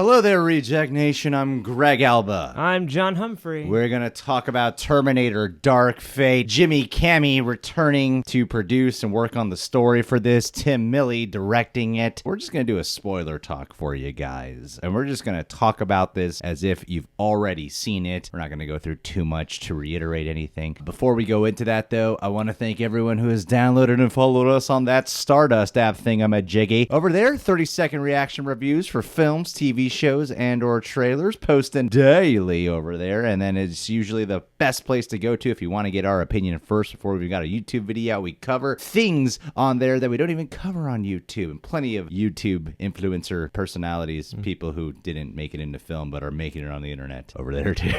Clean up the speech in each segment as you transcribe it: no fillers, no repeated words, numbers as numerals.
Hello there, Reject Nation. I'm Greg Alba. I'm John Humphrey. We're going to talk about Terminator Dark Fate. Jimmy Cammey returning to produce and work on the story for this. Tim Milley directing it. We're just going to do a spoiler talk for you guys. And we're just going to talk about this as if you've already seen it. We're not going to go through too much to reiterate anything. Before we go into that, though, I want to thank everyone who has downloaded and followed us on that Stardust app thing. I'm a jiggy. Over there, 30-second reaction reviews for films, TV shows, and or trailers, posting daily over there, and then it's usually the best place to go to if you want to get our opinion first before we've got a YouTube video. We cover things on there that we don't even cover on YouTube, and plenty of YouTube influencer personalities, people who didn't make it into film but are making it on the internet over there too.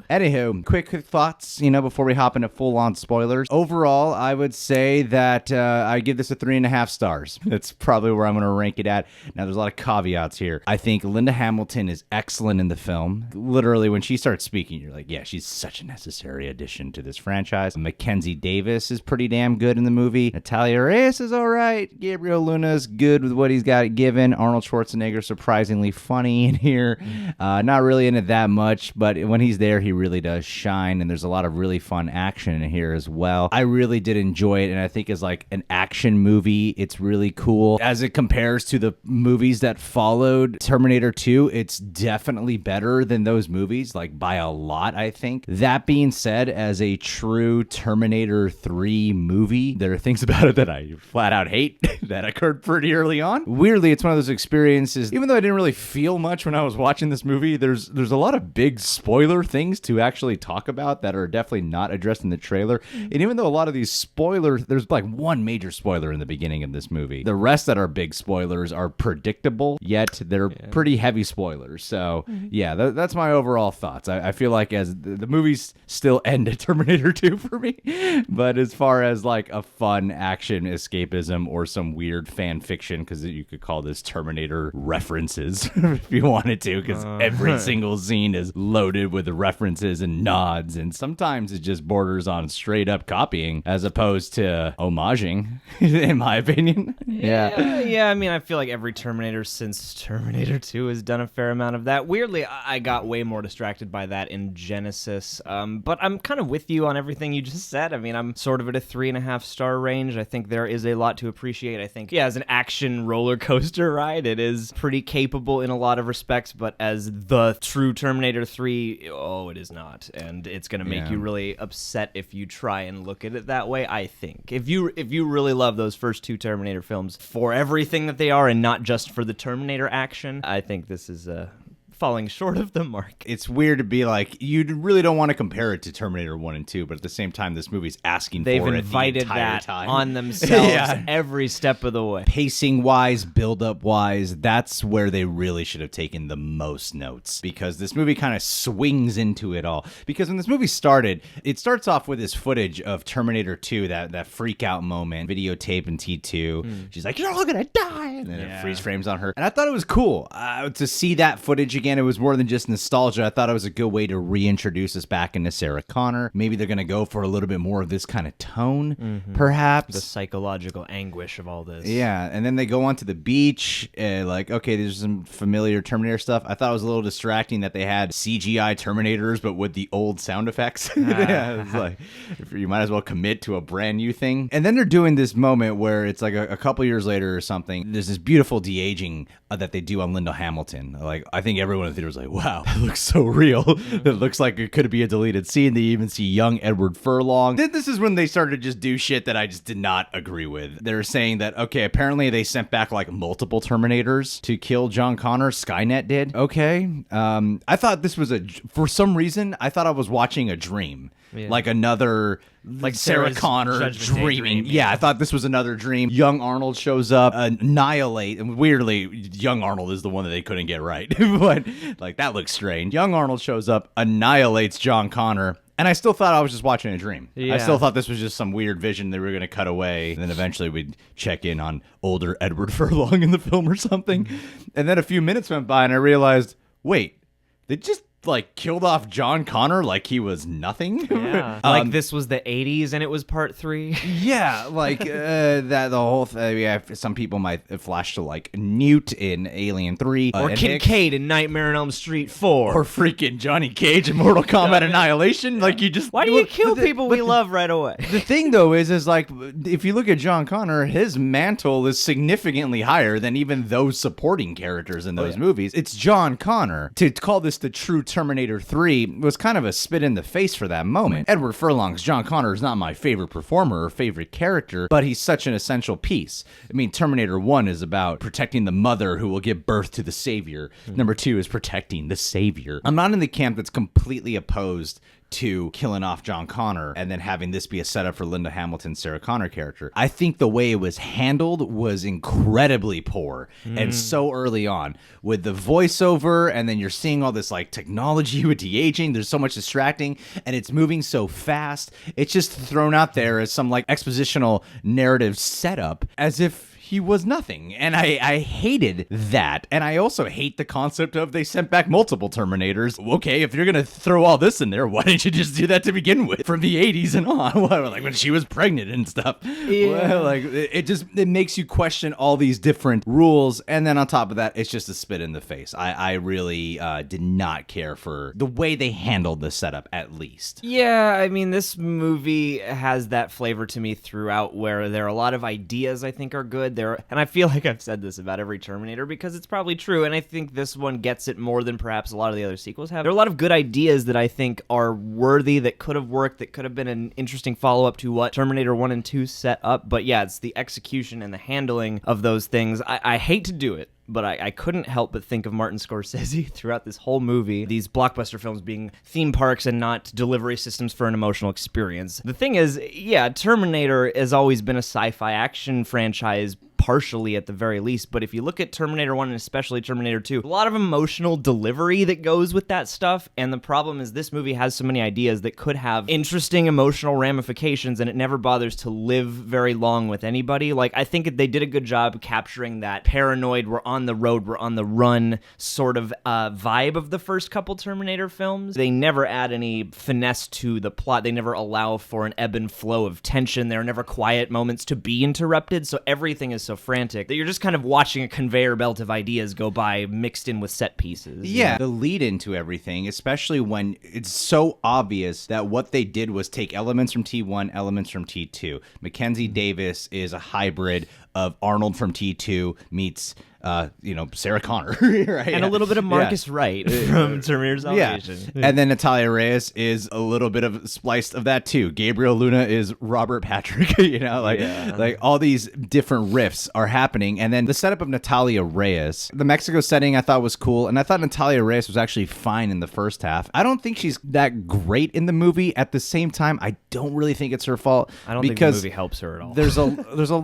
Anywho, quick thoughts, before we hop into full-on spoilers. Overall, I would say that I give this a 3.5 stars. That's probably where I'm going to rank it at. Now, there's a lot of caveats here. I think Linda Hamilton is excellent in the film. Literally, when she starts speaking, you're like, yeah, she's such a necessary addition to this franchise. Mackenzie Davis is pretty damn good in the movie. Natalia Reyes is all right. Gabriel Luna is good with what he's got given. Arnold Schwarzenegger surprisingly funny in here. Not really in it that much, but when he's there, he really does shine, and there's a lot of really fun action in here as well. I really did enjoy it, and I think as like an action movie, it's really cool. As it compares to the movies that followed Terminator 2, it's definitely better than those movies, like by a lot, I think. That being said, as a true Terminator 3 movie, there are things about it that I flat out hate that occurred pretty early on. Weirdly, it's one of those experiences, even though I didn't really feel much when I was watching this movie, there's a lot of big spoiler things to actually talk about that are definitely not addressed in the trailer. And even though a lot of these spoilers, there's like one major spoiler in the beginning of this movie. The rest that are big spoilers are predictable, yet they're pretty heavy spoilers. So yeah, that's my overall thoughts. I feel like as the movies still end at Terminator 2 for me, but as far as like a fun action escapism or some weird fan fiction, because you could call this Terminator references if you wanted to, because every single scene is loaded with references and nods, and sometimes it just borders on straight up copying as opposed to homaging, in my opinion. Yeah. I mean, I feel like every Terminator since Terminator 2 has done a fair amount of that. Weirdly, I got way more distracted by that in Genesis, but I'm kind of with you on everything you just said. I mean, I'm sort of at a 3.5 star range. I think there is a lot to appreciate. I think, as an action roller coaster ride, it is pretty capable in a lot of respects, but as the true Terminator 3, it is not, and it's going to make you really upset if you try and look at it that way. I think if you really love those first two Terminator films for everything that they are and not just for the Terminator action, I think this is falling short of the mark. It's weird to be like, you really don't want to compare it to Terminator 1 and 2, but at the same time, this movie's asking for it the entire time. They've invited that on themselves every step of the way. Pacing-wise, build-up-wise, that's where they really should have taken the most notes, because this movie kind of swings into it all. Because when this movie started, it starts off with this footage of Terminator 2, that freak-out moment, videotape in T2. She's like, you're all gonna die! And then it freeze frames on her. And I thought it was cool to see that footage again. It was more than just nostalgia. I thought it was a good way to reintroduce us back into Sarah Connor. Maybe they're going to go for a little bit more of this kind of tone, perhaps. The psychological anguish of all this. Yeah, and then they go onto the beach, okay, there's some familiar Terminator stuff. I thought it was a little distracting that they had CGI Terminators, but with the old sound effects. It's like, you might as well commit to a brand new thing. And then they're doing this moment where it's like a couple years later or something, there's this beautiful de-aging that they do on Linda Hamilton. Like, I think everyone in the theater was like, wow, that looks so real. It looks like it could be a deleted scene. They even see young Edward Furlong. Then this is when they started to just do shit that I just did not agree with. They're saying that, okay, apparently they sent back like multiple Terminators to kill John Connor. Skynet did. Okay. I thought this was for some reason, I thought I was watching a dream. Yeah. Like another, like Sarah Connor dreaming. Yeah, I thought this was another dream. Young Arnold shows up, annihilate, and weirdly, young Arnold is the one that they couldn't get right. But like that looks strange. Young Arnold shows up, annihilates John Connor. And I still thought I was just watching a dream. Yeah. I still thought this was just some weird vision they were going to cut away. And then eventually we'd check in on older Edward Furlong in the film or something. And then a few minutes went by and I realized, wait, they just like killed off John Connor like he was nothing. Yeah. Like this was the 80s and it was part 3. Yeah, like that the whole thing. Yeah, some people might flash to like Newt in Alien 3 Or and Kincaid in Nightmare on Elm Street 4. or freaking Johnny Cage in Mortal Kombat Annihilation. Like you just Why do you kill people we love right away? The thing though is like if you look at John Connor, his mantle is significantly higher than even those supporting characters in those movies. It's John Connor. To call this the true Terminator 3 was kind of a spit in the face for that moment. Edward Furlong's John Connor is not my favorite performer or favorite character, but he's such an essential piece. I mean, Terminator 1 is about protecting the mother who will give birth to the savior. Number 2 is protecting the savior. I'm not in the camp that's completely opposed to killing off John Connor and then having this be a setup for Linda Hamilton's Sarah Connor character. I think the way it was handled was incredibly poor and so early on with the voiceover, and then you're seeing all this like technology with de-aging. There's so much distracting and it's moving so fast. It's just thrown out there as some like expositional narrative setup as if he was nothing. And I hated that. And I also hate the concept of they sent back multiple Terminators. Okay, if you're going to throw all this in there, why didn't you just do that to begin with? From the 80s and on. Like when she was pregnant and stuff. Yeah. Well, like it makes you question all these different rules. And then on top of that, it's just a spit in the face. I really did not care for the way they handled the setup, at least. Yeah, I mean, this movie has that flavor to me throughout where there are a lot of ideas I think are good. And I feel like I've said this about every Terminator because it's probably true, and I think this one gets it more than perhaps a lot of the other sequels have. There are a lot of good ideas that I think are worthy, that could have worked, that could have been an interesting follow-up to what Terminator 1 and 2 set up, but yeah, it's the execution and the handling of those things. I hate to do it, but I couldn't help but think of Martin Scorsese throughout this whole movie, these blockbuster films being theme parks and not delivery systems for an emotional experience. The thing is, yeah, Terminator has always been a sci-fi action franchise, partially at the very least, but if you look at Terminator 1 and especially Terminator 2, a lot of emotional delivery that goes with that stuff, and the problem is this movie has so many ideas that could have interesting emotional ramifications, and it never bothers to live very long with anybody. Like, I think they did a good job capturing that paranoid, we're on the road, we're on the run sort of vibe of the first couple Terminator films. They never add any finesse to the plot. They never allow for an ebb and flow of tension. There are never quiet moments to be interrupted, so everything is so frantic that you're just kind of watching a conveyor belt of ideas go by mixed in with set pieces. Yeah, the lead into everything, especially when it's so obvious that what they did was take elements from T1, elements from T2. Mackenzie Davis is a hybrid of Arnold from T2 meets Sarah Connor, right? And a little bit of Marcus Wright from Terminator Salvation. Yeah. And then Natalia Reyes is a little bit of spliced of that too. Gabriel Luna is Robert Patrick, like all these different riffs are happening. And then the setup of Natalia Reyes, the Mexico setting I thought was cool. And I thought Natalia Reyes was actually fine in the first half. I don't think she's that great in the movie. At the same time, I don't really think it's her fault. I don't think the movie helps her at all. There's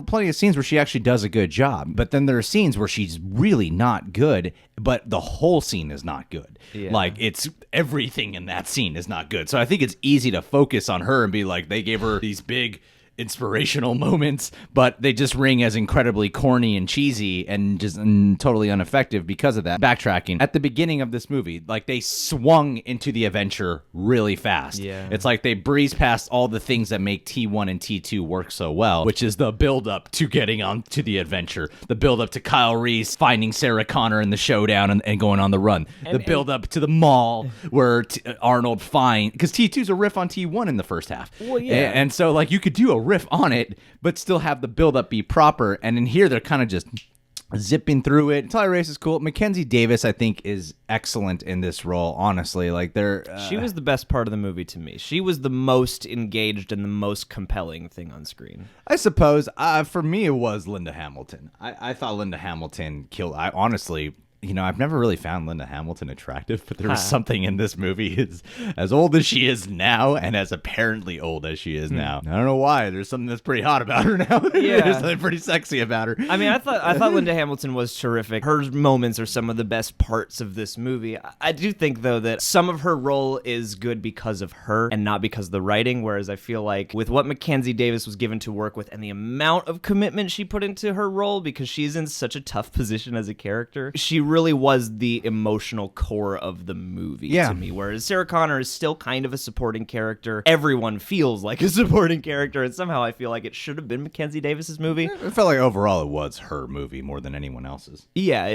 plenty of scenes where she actually does a good job. But then there are scenes where she's really not good, but the whole scene is not good. Yeah. Like, it's everything in that scene is not good. So I think it's easy to focus on her and be like, they gave her these big inspirational moments, but they just ring as incredibly corny and cheesy and just totally ineffective because of that. Backtracking, at the beginning of this movie, like, they swung into the adventure really fast. Yeah. It's like they breezed past all the things that make T1 and T2 work so well, which is the build-up to getting on to the adventure, the build-up to Kyle Reese finding Sarah Connor in the showdown and going on the run, the build-up to the mall where Arnold finds, because T2's a riff on T1 in the first half. Well, yeah. And so, like, you could do a riff on it, but still have the build-up be proper. And in here, they're kind of just zipping through it. Natalia Reyes is cool. Mackenzie Davis, I think, is excellent in this role, honestly. Like, she was the best part of the movie to me. She was the most engaged and the most compelling thing on screen. I suppose. For me, it was Linda Hamilton. I thought Linda Hamilton killed. I honestly... I've never really found Linda Hamilton attractive, but there was something in this movie as old as she is now and as apparently old as she is now. I don't know why. There's something that's pretty hot about her now. Yeah. There's something pretty sexy about her. I mean, I thought Linda Hamilton was terrific. Her moments are some of the best parts of this movie. I do think, though, that some of her role is good because of her and not because of the writing, whereas I feel like with what Mackenzie Davis was given to work with and the amount of commitment she put into her role, because she's in such a tough position as a character, she really was the emotional core of the movie to me, whereas Sarah Connor is still kind of a supporting character. Everyone feels like a supporting character, and somehow I feel like it should have been Mackenzie Davis's movie. It felt like overall it was her movie more than anyone else's. Yeah,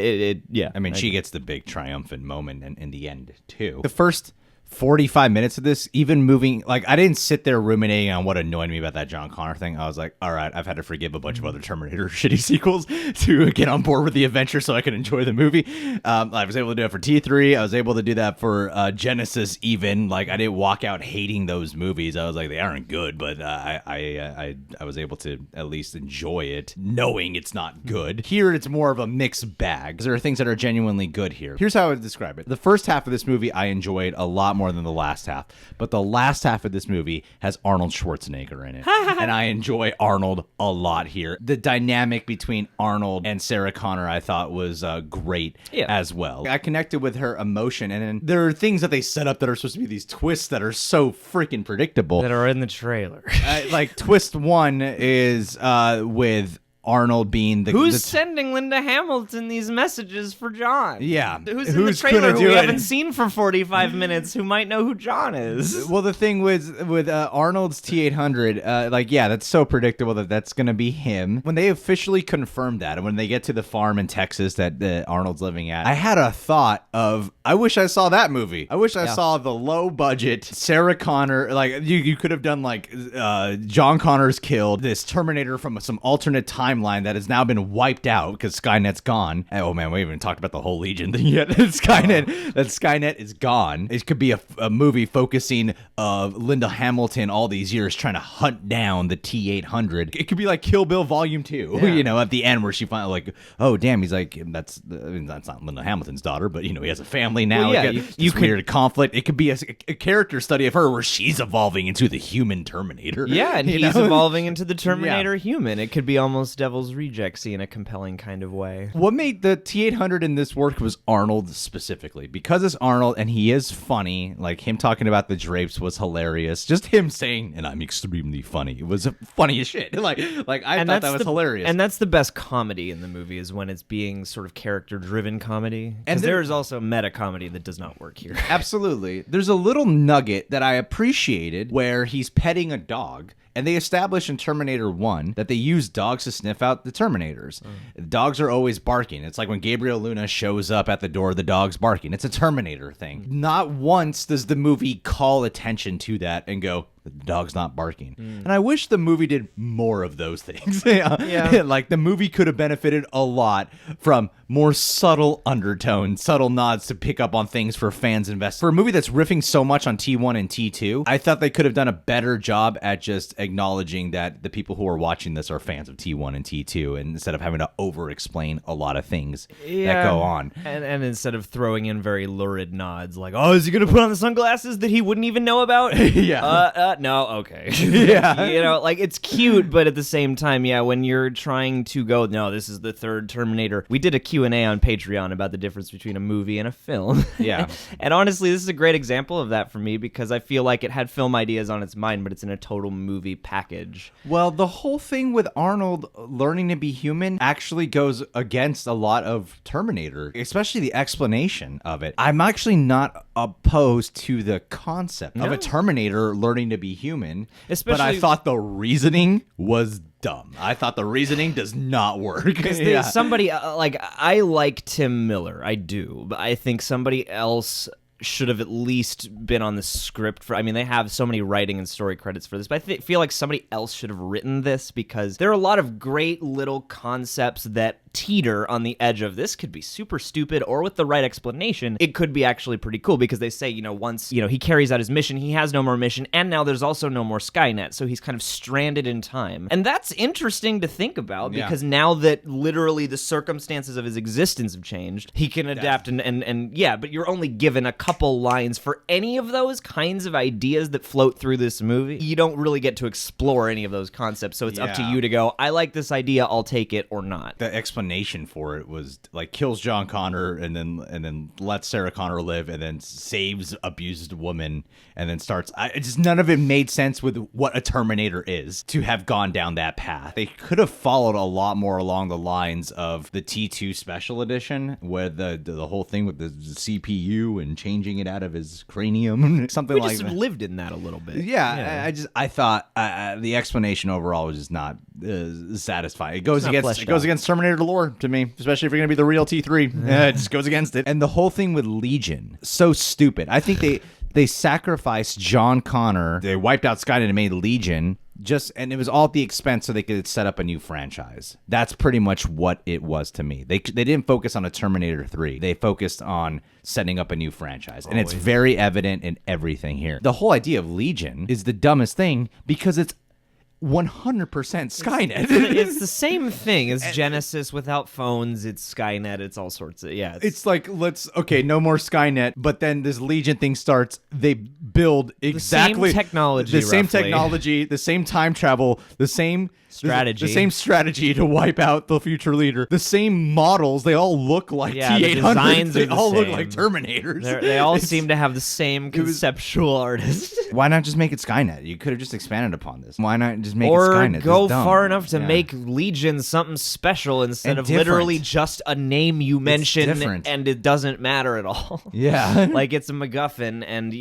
yeah. I mean, she gets the big triumphant moment in the end, too. The first 45 minutes of this, even moving, like, I didn't sit there ruminating on what annoyed me about that John Connor thing. I was like, all right, I've had to forgive a bunch of other Terminator shitty sequels to get on board with the adventure so I could enjoy the movie. I was able to do it for T3. I was able to do that for Genesis even. Like, I didn't walk out hating those movies. I was like, they aren't good, but I was able to at least enjoy it, knowing it's not good. Here, it's more of a mixed bag. There are things that are genuinely good here. Here's how I would describe it. The first half of this movie I enjoyed a lot more than the last half, but the last half of this movie has Arnold Schwarzenegger in it, and I enjoy Arnold a lot here. The dynamic between Arnold and Sarah Connor I thought was great as well. I connected with her emotion, and then there are things that they set up that are supposed to be these twists that are so freaking predictable that are in the trailer. Like twist one is with Arnold being who's sending Linda Hamilton these messages for John? Yeah. Who's in the trailer who we haven't seen for 45 minutes who might know who John is? Well, the thing with Arnold's T-800, like, yeah, that's so predictable that that's going to be him. When they officially confirmed that, and when they get to the farm in Texas that Arnold's living at, I had a thought of, I wish I saw that movie. I wish I saw the low-budget Sarah Connor, like, you could have done, like, John Connor's killed, this Terminator from some alternate time that has now been wiped out because Skynet's gone. Oh man, we haven't even talked about the whole Legion thing yet. Skynet is gone. It could be a movie focusing of Linda Hamilton all these years trying to hunt down the T-800. It could be like Kill Bill Volume 2, you know, at the end where she finally like, oh damn, he's like, that's not Linda Hamilton's daughter, but you know, he has a family now. Well, you could weird conflict. It could be a character study of her where she's evolving into the human Terminator. Yeah, and he's evolving into the Terminator human. It could be almost Devil's Rejects-y in a compelling kind of way. What made the T-800 in this work was Arnold specifically. Because it's Arnold and he is funny, like him talking about the drapes was hilarious. Just him saying, and I'm extremely funny. It was funny as shit. Like I thought that was hilarious. And that's the best comedy in the movie is when it's being sort of character-driven comedy. And there's also meta comedy that does not work here. Absolutely. There's a little nugget that I appreciated where he's petting a dog. And they established in Terminator 1 that they use dogs to sniff out the Terminators. Dogs are always barking. It's like when Gabriel Luna shows up at the door, the dog's barking. It's a Terminator thing. Not once does the movie call attention to that and go, the dog's not barking. And I wish the movie did more of those things. Like the movie could have benefited a lot from more subtle undertones, subtle nods to pick up on things for fans invest. For a movie that's riffing so much on T1 and T2, I thought they could have done a better job at just acknowledging that the people who are watching this are fans of T1 and T2, and instead of having to over-explain a lot of things that go on. And instead of throwing in very lurid nods like, oh, is he going to put on the sunglasses that he wouldn't even know about? No, okay. Yeah. You know, like, it's cute, but at the same time, yeah, when you're trying to go, no, this is the third Terminator. We did a Q&A on Patreon about the difference between a movie and a film. Yeah. And honestly, this is a great example of that for me because I feel like it had film ideas on its mind, but it's in a total movie package. Well, the whole thing with Arnold learning to be human actually goes against a lot of Terminator, especially the explanation of it. I'm actually not opposed to the concept of a Terminator learning to be human, but I thought the reasoning was dumb. I thought the reasoning does not work. Because somebody, like, I like Tim Miller, I do, but I think somebody else should have at least been on the script for, I mean, they have so many writing and story credits for this, but I feel like somebody else should have written this because there are a lot of great little concepts that teeter on the edge of this could be super stupid, or with the right explanation, it could be actually pretty cool because they say, you know, once, you know, he carries out his mission, he has no more mission, and now there's also no more Skynet, so he's kind of stranded in time. And that's interesting to think about because now that literally the circumstances of his existence have changed, he can adapt and yeah, but you're only given a couple lines for any of those kinds of ideas that float through this movie. You don't really get to explore any of those concepts, so it's up to you to go, I like this idea, I'll take it or not. The explanation for it was like kills John Connor and then lets Sarah Connor live and then saves abused woman and then starts. None of it made sense with what a Terminator is to have gone down that path. They could have followed a lot more along the lines of the T2 Special Edition, where the whole thing with the CPU and changing it out of his cranium, something like that. We just lived in that a little bit. Yeah. I thought the explanation overall was just not satisfying. It goes against Terminator lore to me, especially if you're gonna be the real T3. It just goes against it. And the whole thing with Legion, so stupid. I think they sacrificed John Connor. They wiped out Skynet and made Legion. And it was all at the expense so they could set up a new franchise. That's pretty much what it was to me. They didn't focus on a Terminator 3. They focused on setting up a new franchise. And it's very evident in everything here. The whole idea of Legion is the dumbest thing because it's 100% Skynet. It's the same thing as Genesis without phones. It's Skynet. It's all sorts of It's like no more Skynet. But then this Legion thing starts. They build exactly the same technology, the same time travel, the same strategy, the same strategy to wipe out the future leader. The same models. They all look like T-800s. They all look like Terminators. They all seem to have the same conceptual artist. Why not just make it Skynet? You could have just expanded upon this. Why not just make it Skynet? Or go far enough to make Legion something special instead of literally just a name you mention and it doesn't matter at all. Yeah. Like it's a MacGuffin. And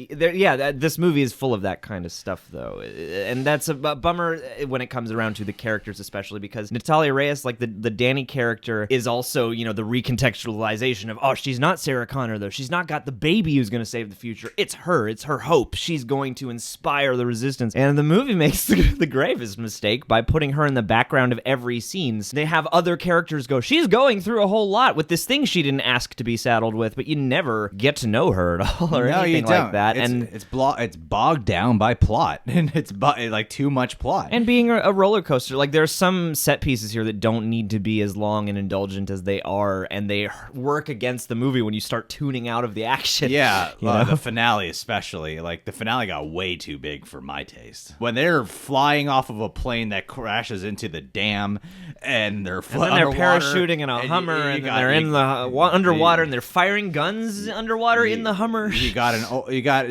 this movie is full of that kind of stuff, though. And that's a bummer when it comes around to the characters, especially because Natalia Reyes, like the Danny character, is also, the recontextualization of, she's not Sarah Connor, though. She's not got the baby who's going to save the future. It's her. It's her hope. She's going to inspire the resistance. And the movie makes the gravest mistake by putting her in the background of every scene. They have other characters go, she's going through a whole lot with this thing she didn't ask to be saddled with, but you never get to know her at all or anything like that. It's bogged down by plot, and it's like too much plot. And being a roller coaster, like there's some set pieces here that don't need to be as long and indulgent as they are, and they work against the movie when you start tuning out of the action. Yeah, the finale especially. Like the finale got way too big for my taste. When they're flying off of a plane that crashes into the dam, and they're parachuting in a Hummer, and then they're in the underwater, and they're firing guns underwater in the Hummer. You got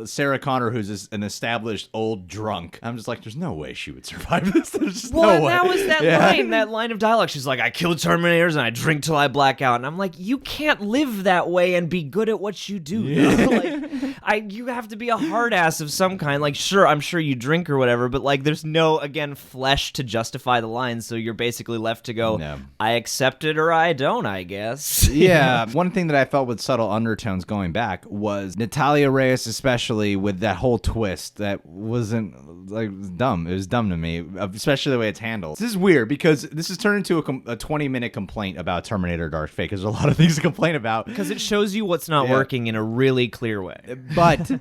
Sarah Connor, who's an established old drunk. I'm just like, there's no way she would survive this. There's just no way. That was that line of dialogue. She's like, I kill Terminators and I drink till I black out. And I'm like, you can't live that way and be good at what you do. You have to be a hard ass of some kind. Like, sure, I'm sure you drink or whatever, but like, there's no, again, flesh to justify the lines. So you're basically left to go, no. I accept it or I don't, I guess. Yeah. One thing that I felt with subtle undertones going back was Natalia Reyes, especially with that whole twist that wasn't like dumb. It was dumb to me, especially the way it's handled. This is weird because this has turned into a 20-minute complaint about Terminator Dark Fate, because there's a lot of things to complain about. Because it shows you what's not working in a really clear way. But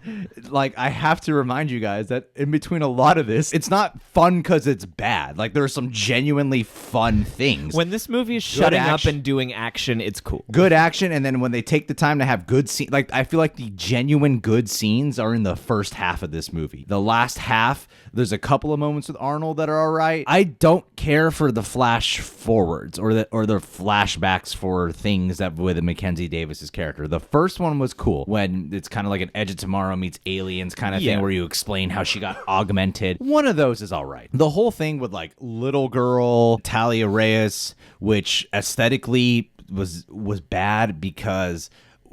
like, I have to remind you guys that in between a lot of this, it's not fun because it's bad. Like, there are some genuinely fun things. When this movie is shutting up and doing action, it's cool. Good action, and then when they take the time to have good scenes, like, I feel like the genuine good scenes are in the first half of this movie. The last half, there's a couple of moments with Arnold that are all right. I don't care for the flash forwards or the flashbacks for things that with Mackenzie Davis's character. The first one was cool when it's kind of like an Edge of Tomorrow meets Aliens kind of thing, where you explain how she got augmented. One of those is all right. The whole thing with like little girl Talia Reyes, which aesthetically was bad because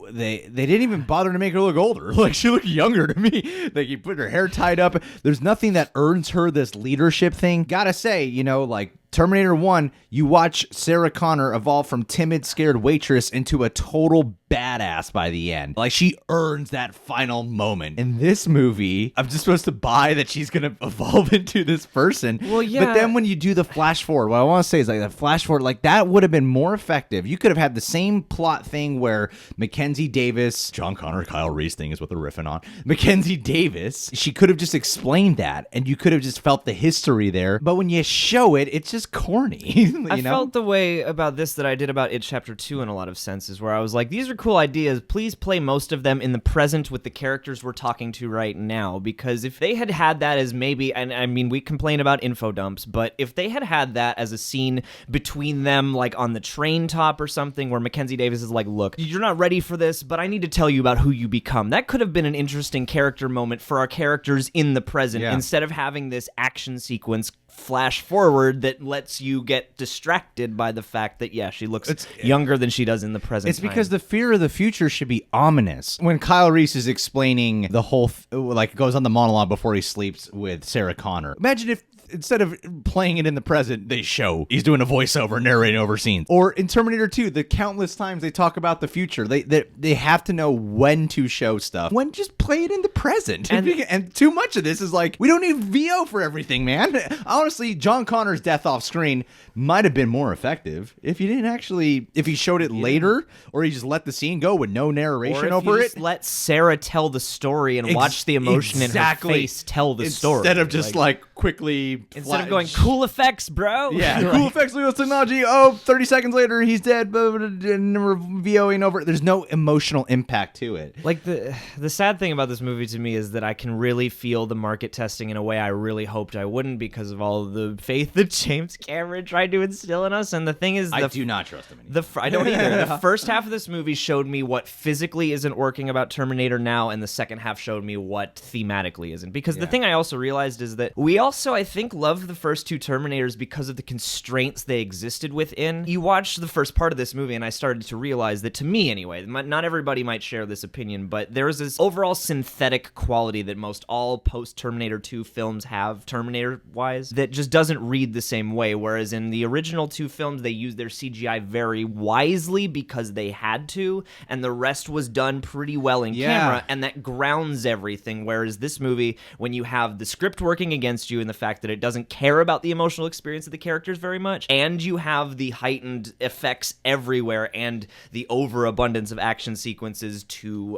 they didn't even bother to make her look older. Like, she looked younger to me. Like, you put her hair tied up. There's nothing that earns her this leadership thing. Gotta say, like Terminator 1, you watch Sarah Connor evolve from timid, scared waitress into a total badass by the end. Like, she earns that final moment. In this movie, I'm just supposed to buy that she's going to evolve into this person. Well, yeah. But then when you do the flash forward, what I want to say is like the flash forward, like that would have been more effective. You could have had the same plot thing where Mackenzie Davis, John Connor, Kyle Reese thing is what they're riffing on. Mackenzie Davis, she could have just explained that and you could have just felt the history there. But when you show it, it's just corny. I felt the way about this that I did about It Chapter 2 in a lot of senses, where I was like, these are cool ideas. Please play most of them in the present with the characters we're talking to right now, because if they had had that as maybe, and I mean, we complain about info dumps, but if they had had that as a scene between them, like on the train top or something, where Mackenzie Davis is like, look, you're not ready for this, but I need to tell you about who you become. That could have been an interesting character moment for our characters in the present, instead of having this action sequence flash forward that lets you get distracted by the fact that, yeah, she looks younger than she does in the present. It's because the fear of the future should be ominous. When Kyle Reese is explaining the whole, goes on the monologue before he sleeps with Sarah Connor. Imagine if instead of playing it in the present, they show he's doing a voiceover, narrating over scenes. Or in Terminator 2, the countless times they talk about the future, they have to know when to show stuff. When just play it in the present. And too much of this is like, we don't need VO for everything, man. Honestly, John Connor's death off screen might have been more effective if he showed it later, or he just let the scene go with no narration over it. Just let Sarah tell the story and watch the emotion in her face tell the story. Instead of just quickly... Instead of going, cool effects, bro. Yeah, cool effects, Leo's technology. 30 seconds later, he's dead. And we're VOing over it. There's no emotional impact to it. Like, the sad thing about this movie to me is that I can really feel the market testing in a way I really hoped I wouldn't, because of all the faith that James Cameron tried to instill in us. And the thing is... I do not trust him anymore. I don't either. The first half of this movie showed me what physically isn't working about Terminator now, and the second half showed me what thematically isn't. Because the thing I also realized is that we also, I think, loved the first two Terminators because of the constraints they existed within. You watch the first part of this movie, and I started to realize that, to me anyway, not everybody might share this opinion, but there's this overall synthetic quality that most all post-Terminator 2 films have, Terminator-wise, that just doesn't read the same way, whereas in the original two films, they used their CGI very wisely because they had to, and the rest was done pretty well in camera, and that grounds everything, whereas this movie, when you have the script working against you and the fact that it doesn't care about the emotional experience of the characters very much, and you have the heightened effects everywhere and the overabundance of action sequences to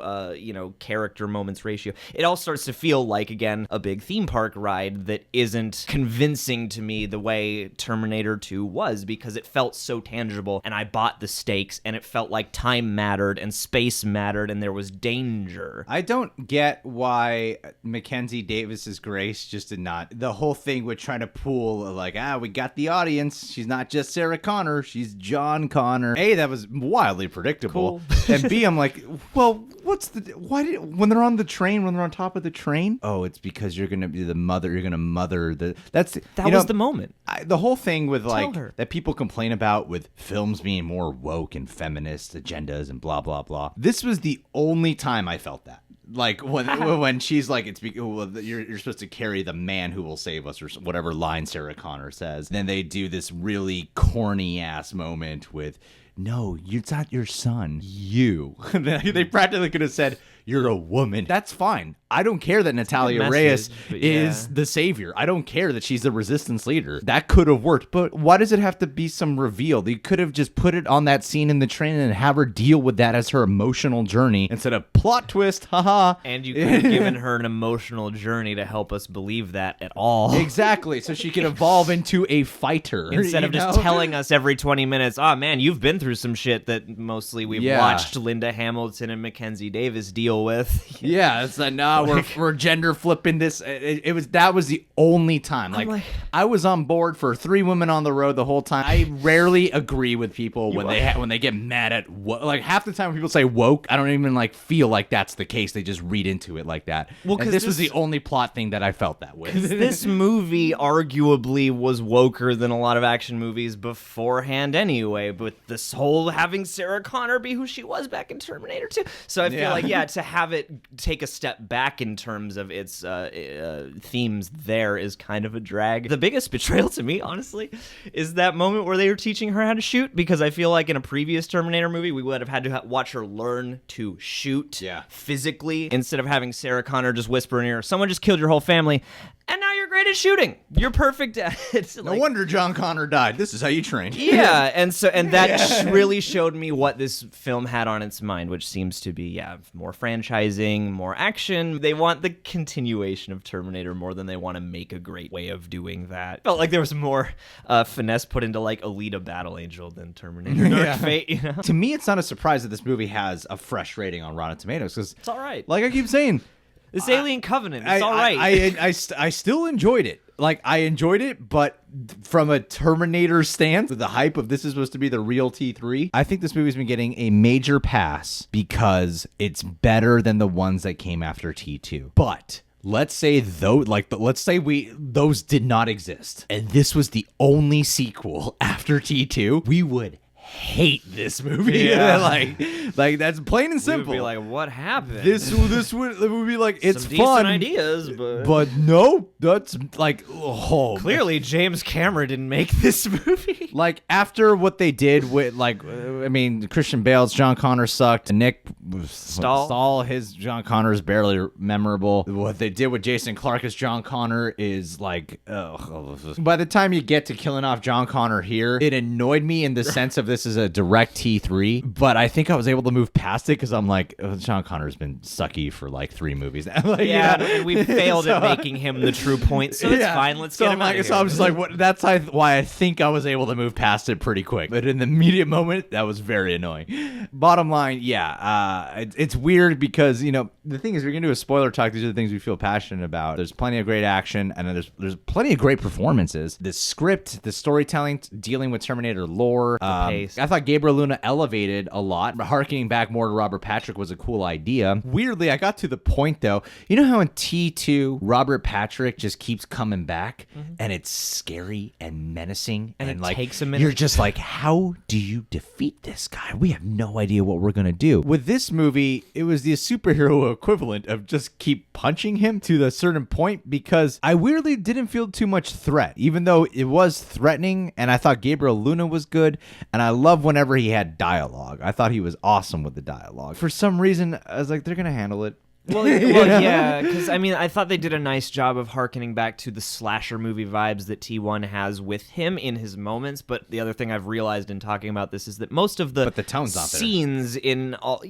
character moments ratio, it all starts to feel like, again, a big theme park ride that isn't convincing to me the way Terminator 2 was, because it felt so tangible, and I bought the stakes, and it felt like time mattered and space mattered and there was danger. I don't get why Mackenzie Davis's grace just did not. The whole thing with trying to pool, we got the audience. She's not just Sarah Connor, she's John Connor. A, that was wildly predictable. Cool. And B, I'm like, well, when they're on the train, when they're on top of the train? Oh, it's because you're going to be the mother, you're going to mother the... That was the moment. The whole thing with that people complain about with films being more woke and feminist agendas and blah, blah, blah. This was the only time I felt that. When she's like, you're supposed to carry the man who will save us, or whatever line Sarah Connor says. Then they do this really corny ass moment with, no, it's not your son, you. They practically could have said, you're a woman. That's fine. I don't care that Natalia Reyes is the savior. I don't care that she's the resistance leader. That could have worked, but why does it have to be some reveal? They could have just put it on that scene in the train and have her deal with that as her emotional journey instead of plot twist, haha. And you could have given her an emotional journey to help us believe that at all. Exactly, so she can evolve into a fighter. Instead of just telling us every 20 minutes, oh man, you've been through some shit that mostly we've watched Linda Hamilton and Mackenzie Davis deal with. Yeah, it's like, we're gender flipping this. That was the only time. I was on board for 3 women on the road the whole time. I rarely agree with people when they get mad at half the time when people say woke, I don't even feel like that's the case. They just read into it like that. Well, because this was the only plot thing that I felt that with. This movie arguably was woker than a lot of action movies beforehand anyway, but this whole having Sarah Connor be who she was back in Terminator 2. So I feel to have it take a step back in terms of its themes there is kind of a drag. The biggest betrayal to me, honestly, is that moment where they were teaching her how to shoot, because I feel like in a previous Terminator movie, we would have had to watch her learn to shoot physically, instead of having Sarah Connor just whisper in her ear, someone just killed your whole family, and now you're great at shooting. You're perfect at it. No wonder John Connor died. This is how you train. Yeah, and that really showed me what this film had on its mind, which seems to be more franchising, more action. They want the continuation of Terminator more than they want to make a great way of doing that. Felt like there was more finesse put into like Alita Battle Angel than Terminator Dark Fate. You know? To me, it's not a surprise that this movie has a fresh rating on Rotten Tomatoes because It's all right. like I keep saying, This Alien Covenant, it's all right. I still enjoyed it. Like, I enjoyed it, but from a Terminator stance, the hype of this is supposed to be the real T3, I think this movie's been getting a major pass because it's better than the ones that came after T2. But let's say those did not exist, and this was the only sequel after T2, we would hate this movie. Yeah. like that's plain and simple. We'd be like, what happened? This would be like, it's Some fun decent ideas, but no, that's like, oh, clearly James Cameron didn't make this movie. like after what they did with I mean, Christian Bale's John Connor sucked. Nick Stahl, his John Connor is barely memorable. What they did with Jason Clarke as John Connor is like, by the time you get to killing off John Connor here, it annoyed me in the sense of this is a direct T3, but I think I was able to move past it because I'm like, John Connor's been sucky for like 3 movies now. Like, and we failed at making him the true point, so it's fine. Let's get him out of here. So I'm just like, what? That's why I think I was able to move past it pretty quick. But in the immediate moment, that was very annoying. Bottom line, it's weird because, you know, the thing is, we're gonna do a spoiler talk. These are the things we feel passionate about. There's plenty of great action, and then there's plenty of great performances. The script, the storytelling, dealing with Terminator lore. Pace. I thought Gabriel Luna elevated a lot. Harkening back more to Robert Patrick was a cool idea. Weirdly, I got to the point though. You know how in T2, Robert Patrick just keeps coming back, and it's scary and menacing, And it like takes a minute. you're just like, how do you defeat this guy? We have no idea what we're gonna do. With this movie, it was the superhero equivalent of just keep punching him to a certain point because I weirdly didn't feel too much threat, even though it was threatening, and I thought Gabriel Luna was good, and I love whenever he had dialogue. I thought he was awesome with the dialogue. For some reason, I was like, they're gonna handle it. Well, yeah, because I mean, I thought they did a nice job of hearkening back to the slasher movie vibes that T1 has with him in his moments. But the other thing I've realized in talking about this is that most of the tone's not there. scenes in all,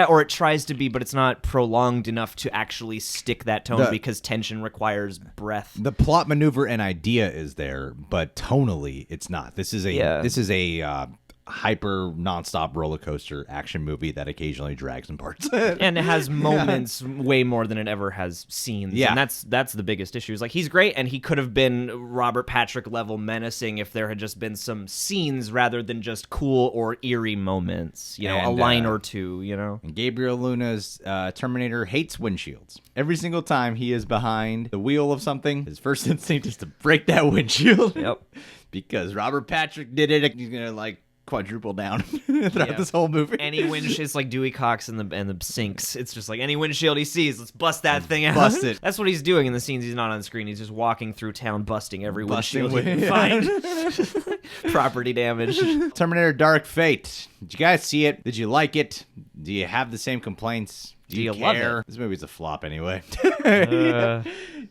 or it tries to be, but it's not prolonged enough to actually stick that tone because tension requires breath. The plot maneuver and idea is there, but tonally, it's not. This is a hyper nonstop roller coaster action movie that occasionally drags in parts. And it has moments way more than it ever has scenes. Yeah. And that's the biggest issue. Is like, he's great, and he could have been Robert Patrick level menacing if there had just been some scenes rather than just cool or eerie moments. You know, a line or two, you know. And Gabriel Luna's Terminator hates windshields. Every single time he is behind the wheel of something, his first instinct is to break that windshield. Yep. Because Robert Patrick did it. He's going to like quadruple down throughout this whole movie. Any windshield, it's like Dewey Cox and the sinks. It's just like any windshield he sees, let's bust that thing out. Bust it. That's what he's doing in the scenes he's not on screen. He's just walking through town, busting every windshield he can Yeah. find. Property damage. Terminator Dark Fate. Did you guys see it? Did you like it? Do you have the same complaints? Do you love care? it? This movie's a flop anyway.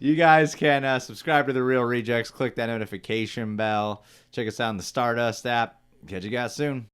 You guys can subscribe to The Real Rejects. Click that notification bell. Check us out on the Stardust app. Catch you guys soon.